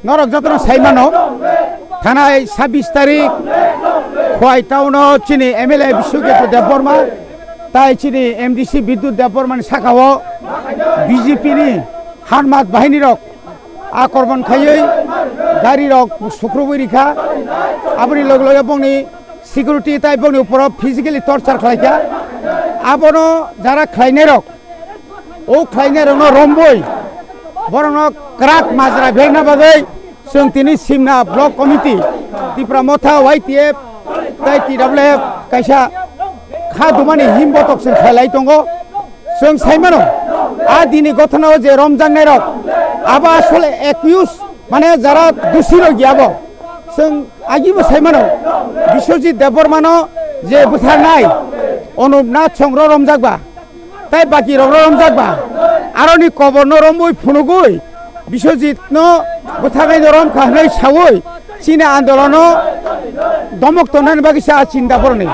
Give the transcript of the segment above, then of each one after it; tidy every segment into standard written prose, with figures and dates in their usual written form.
নরক যত্ন সাইমানো থানায় 26 তারিখ খোয়াই টাউনও চিনি MLA বিশ্বজ্ঞাত দেববর্মা তাই চিনি MDC বিদ্যুৎ দেববর্মানি শাখাও BJP-ni হারমাত বাহিনী রক আক্রমণ খাইयै গাড়ি রক সুক্রবই রেখা আপনি লগে লগে বংনি সিকিউরিটি তাই বংনি উপর ফিজিক্যালি টর্চার খাইকা আবনো যারা খাইনে রক ও খাইনে রক রম্বই বরং ক্রাক মাজরা বেরনা বাগৈ जों दिनै सिमना ब्लक कमिटि त्रिपुरा मथा YTF ताई TWF कायसा खादुमानि हिमबतक जों खालाय दङ जों साइमानो आ दिनै घटनाव जे रमजान रक आबा आसले एक्यूज माने जारा दोषी गैयाबो जों आगिबो साइमानो बिश्वजित देबबर्मानो जे बुथारनाय अनुपनाथ चंद्र रमजागबा ताई बाकी रमजागबा आरोनि कबरनो रमबोय फुनुगुय বিশ্বজিৎ বুথারনাই দরম খাহনাই সাওই চীনা আন্দোলন দমক তনান বাগিসা চিন্তা পড়নি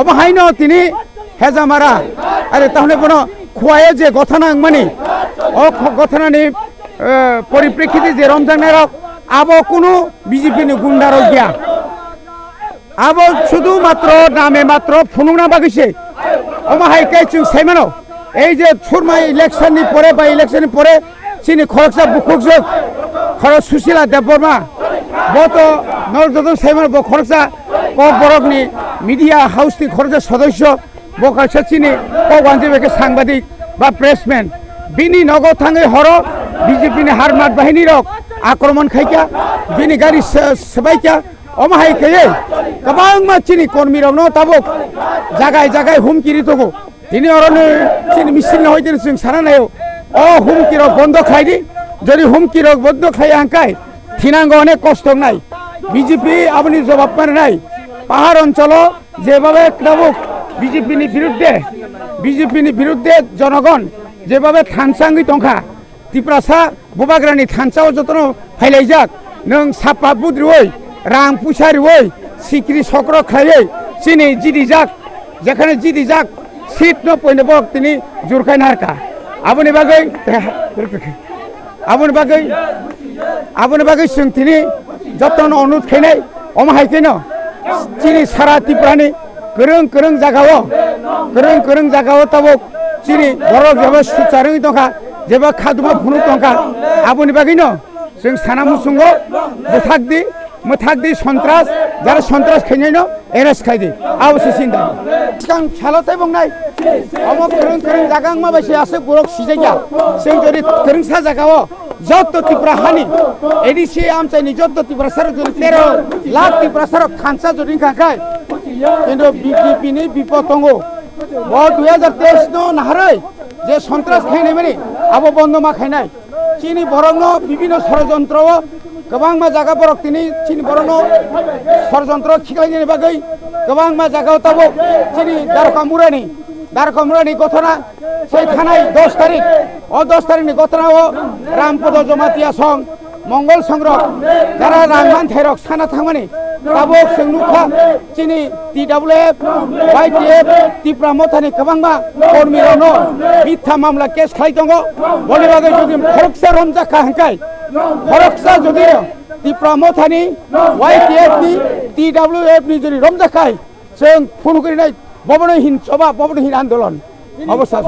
অবহাইনো তিনি হেজামারা আরে তাহলে কোনো খোয়ায়ে যে গথনা মানি ও গথনানি পরিপ্রেক্ষিতে যে রমজানের আবো কোনো বিজেপিনি গুন্ডার গিয়া আবো শুধুমাত্র নামে মাত্র ফুনুনা বাগিসে অবহাইকাই চুং সাইমানো এই যে সুরমা ইলেকশননি পরে বা ইলেকশননি পরে চিনি খরকসা বুকুকজক খরচ সুশীলা দেববর্মা বত নরদত সাইমান ব খরকসা ক বরকনি মিডিয়া হাউসনি খরচা সদস্য বকালসা চিনি কগওয়ানজে বেকে সাংবাদিক বা প্রেসম্যান বিনি নগদ থাঙ্গে হর বিজেপিনি হারমাত বাহিনী রক আক্রমণ খাইকা বিনি গাড়ি সবাইকা অমাহাই খাইয়ে গোबां চিনি কর্মী রক তাবক জায়গায় জায়গায় হুমকিরি তগো তিনি অরনে চিনি মিছিল হইতে जों সারানায় ও হুমকি রক বন্ধ খাইদি যদি হুমকি রক বন্ধ খাই আঙ্কাই থিনাঙ্গ অনেক কষ্ট নাই বিজেপি আপনি জবাব পারে নাই পাহাড় অঞ্চল যেভাবে ক্রাবক বিজেপিনি বিরুদ্ধে জনগণ যেভাবে থানসাঙ্গি টংখা ত্রিপুরাসা বুবাগ্রানি থানসাও যতন ফাইলাই যাক নং সাপা বুদ্রুই রাং পুসারিই সিক্রি চক্র খাইयै চিনি জিদি যাক যেখানে জিদি যাক সিট ন পয়নব তিনি জুরখাই নারকা আপনি বাগৈ जों তিনি যতন অনুরোধ খাইনাই অমাহাইকেন চিনি সারা ত্রিপুরানি गोरों জাগাও তাবক চিনি বড় যেবা সুচারই দখা যেবা খাদুমা ফুনুক দখা আপনি বাগৈন जों সানা মুসুঙ্গ মোথাকদি সন্ত্রাস যারা সন্ত্রাস খাইনাইন এরেস্ট খাইদি আবশ্যক চিন্তা সিগাं সালতাই বংনাই অমক गोरों জাগাं মাবাইছে আছে বরক সিজাইয়া जों যদি गोरोंसा জাগাও যত ত্রিপুরা হানি এডিসি আমচাইনি যত ত্রিপুরা সার যদি 13 লাখ ত্রিপুরা সার খানসা যদি খাখাই কিন্তু বিজেপিনি বিপদ দङ ব 2023 ন নাহারৈ যে সন্ত্রাস খাইনাই মানে আবো বন্ধ মা খাইনাই চিনি বরং বিভিন্ন ষড়যন্ত্র गोबां मा जागा बरक तिनी चिनि बरन षड़यंत्र खिखायनि बागै गोबां मा जागाव ताबो चिनि दारकामुरानि घटना সেই থানায় 10 তারিখ ও 10 তারিখনি ঘটনাও রামপদ জমাতিয়া সং মঙ্গল সংগ্রহ যারা রাংমান থাইরক সানা থাংমানি তাবক जों नुखा चिनि TWF YTF ত্রিপুরা মথানি गोबां मा কর্মীরনো মিথ্যা মামলা কেস খাই দङ বলি বাগৈ যদি খরকসা রমজাখা হাঙ্কাই খরকসা যদি ত্রিপুরা মথানি YTF नि TWF नि যদি রমজাখাই जों ফোন করি নাই ববনহীন সভা ববনহীন আন্দোলন অবস্থা